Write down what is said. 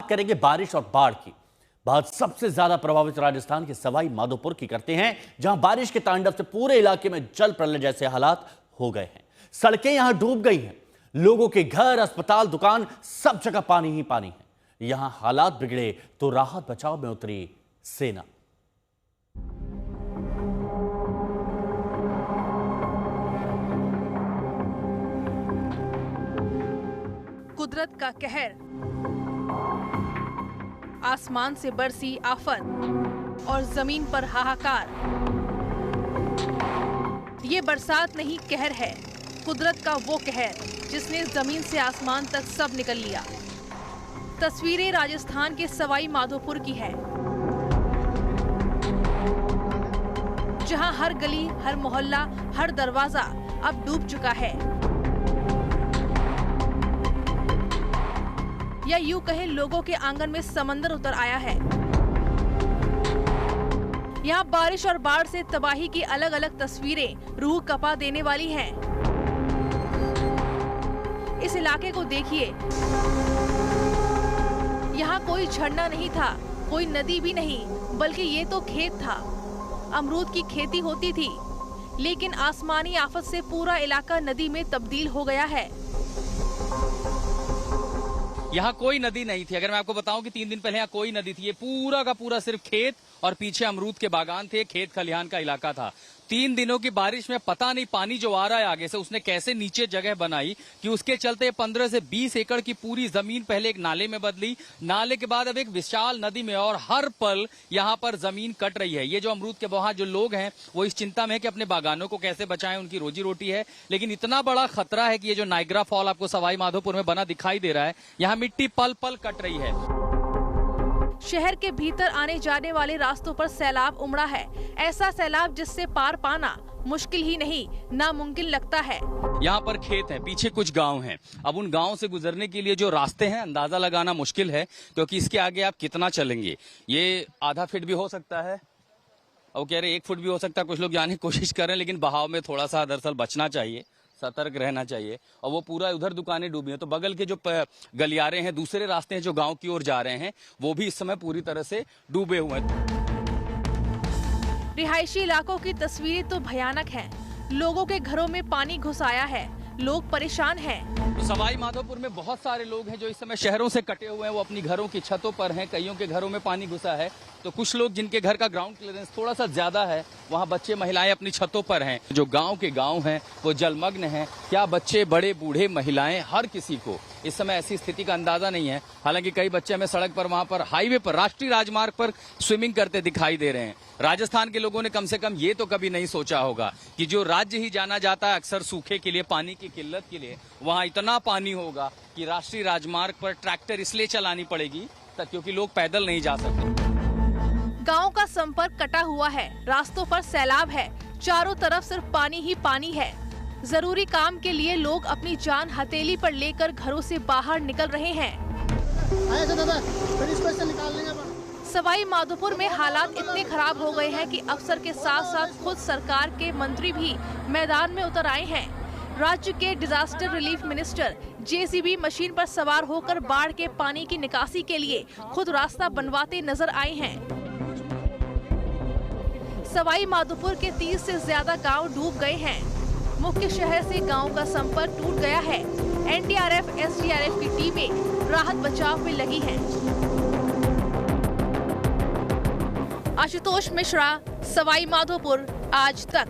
करेंगे बारिश और बाढ़ की। बात सबसे ज्यादा प्रभावित राजस्थान के सवाई माधोपुर की करते हैं, जहां बारिश के तांडव से पूरे इलाके में जल प्रलय जैसे हालात हो गए हैं। सड़कें यहां डूब गई हैं, लोगों के घर, अस्पताल, दुकान, सब जगह पानी ही पानी है। यहां हालात बिगड़े तो राहत बचाव में उतरी सेना। कुदरत का कहर, आसमान से बरसी आफत और जमीन पर हाहाकार। ये बरसात नहीं, कहर है, कुदरत का वो कहर जिसने जमीन से आसमान तक सब निकल लिया। तस्वीरें राजस्थान के सवाई माधोपुर की है, जहां हर गली, हर मोहल्ला, हर दरवाजा अब डूब चुका है, या यूं कहे लोगों के आंगन में समंदर उतर आया है। यहाँ बारिश और बाढ़ से तबाही की अलग अलग तस्वीरें रूह कपा देने वाली हैं। इस इलाके को देखिए, यहाँ कोई झरना नहीं था, कोई नदी भी नहीं, बल्कि ये तो खेत था। अमरूद की खेती होती थी, लेकिन आसमानी आफत से पूरा इलाका नदी में तब्दील हो गया है। यहाँ कोई नदी नहीं थी। अगर मैं आपको बताऊं कि 3 दिन पहले यहाँ कोई नदी थी, ये पूरा का पूरा सिर्फ खेत और पीछे अमरूद के बागान थे, खेत खलिहान का इलाका था। 3 दिनों की बारिश में पता नहीं पानी जो आ रहा है आगे से, उसने कैसे नीचे जगह बनाई कि उसके चलते 15 से 20 एकड़ की पूरी जमीन पहले एक नाले में बदली, नाले के बाद अब एक विशाल नदी में, और हर पल यहाँ पर जमीन कट रही है। ये जो अमरूद के वहां जो लोग हैं वो इस चिंता में है कि अपने बागानों को कैसे बचाएं, उनकी रोजी रोटी है। लेकिन इतना बड़ा खतरा है कि ये जो नाइग्रा फॉल आपको सवाई माधोपुर में बना दिखाई दे रहा है, यहाँ मिट्टी पल पल कट रही है। शहर के भीतर आने जाने वाले रास्तों पर सैलाब उमड़ा है। ऐसा सैलाब जिससे पार पाना मुश्किल ही नहीं, नामुमकिन लगता है। यहाँ पर खेत है, पीछे कुछ गांव हैं। अब उन गांव से गुजरने के लिए जो रास्ते हैं अंदाजा लगाना मुश्किल है, क्योंकि इसके आगे आप कितना चलेंगे। ये आधा फीट भी हो सकता है, और कह रहे 1 फुट भी हो सकता है। कुछ लोग जाने की कोशिश कर रहे हैं, लेकिन बहाव में थोड़ा सा दरअसल बचना चाहिए, सतर्क रहना चाहिए। और वो पूरा उधर दुकानें डूबी हैं, तो बगल के जो गलियारे हैं, दूसरे रास्ते हैं जो गांव की ओर जा रहे हैं, वो भी इस समय पूरी तरह से डूबे हुए हैं। रिहायशी इलाकों की तस्वीरें तो भयानक हैं। लोगों के घरों में पानी घुस आया है, लोग परेशान हैं। तो सवाई माधोपुर में बहुत सारे लोग हैं जो इस समय शहरों से कटे हुए हैं, वो अपनी घरों की छतों पर हैं। कईयों के घरों में पानी घुसा है, तो कुछ लोग जिनके घर का ग्राउंड क्लियरेंस थोड़ा सा ज्यादा है, वहाँ बच्चे महिलाएं अपनी छतों पर हैं। जो गांव के गांव हैं वो जलमग्न हैं। क्या बच्चे, बड़े, बूढ़े, महिलाएं, हर किसी को इस समय ऐसी स्थिति का अंदाजा नहीं है। हालांकि कई बच्चे हमें सड़क पर, वहां पर हाईवे पर, राष्ट्रीय राजमार्ग पर स्विमिंग करते दिखाई दे रहे हैं। राजस्थान के लोगों ने कम से कम ये तो कभी नहीं सोचा होगा कि जो राज्य ही जाना जाता है अक्सर सूखे के लिए, पानी की किल्लत के लिए, वहाँ इतना पानी होगा कि राष्ट्रीय राजमार्ग पर ट्रैक्टर इसलिए चलानी पड़ेगी क्योंकि लोग पैदल नहीं जा सकते। गांव का संपर्क कटा हुआ है, रास्तों पर सैलाब है, चारों तरफ सिर्फ पानी ही पानी है। जरूरी काम के लिए लोग अपनी जान हथेली पर लेकर घरों से बाहर निकल रहे हैं। सवाई माधोपुर में हालात इतने खराब हो गए हैं कि अफसर के साथ साथ खुद सरकार के मंत्री भी मैदान में उतर आए हैं। राज्य के disaster relief minister JCB machine पर सवार होकर बाढ़ के पानी की निकासी के लिए खुद रास्ता बनवाते नजर आए हैं। सवाई माधोपुर के 30 से ज्यादा गांव डूब गए हैं। मुख्य शहर से गांव का संपर्क टूट गया है। एनडीआरएफ, एसडीआरएफ की टीमें राहत बचाव में लगी हैं। आशुतोष मिश्रा, सवाई माधोपुर, आज तक।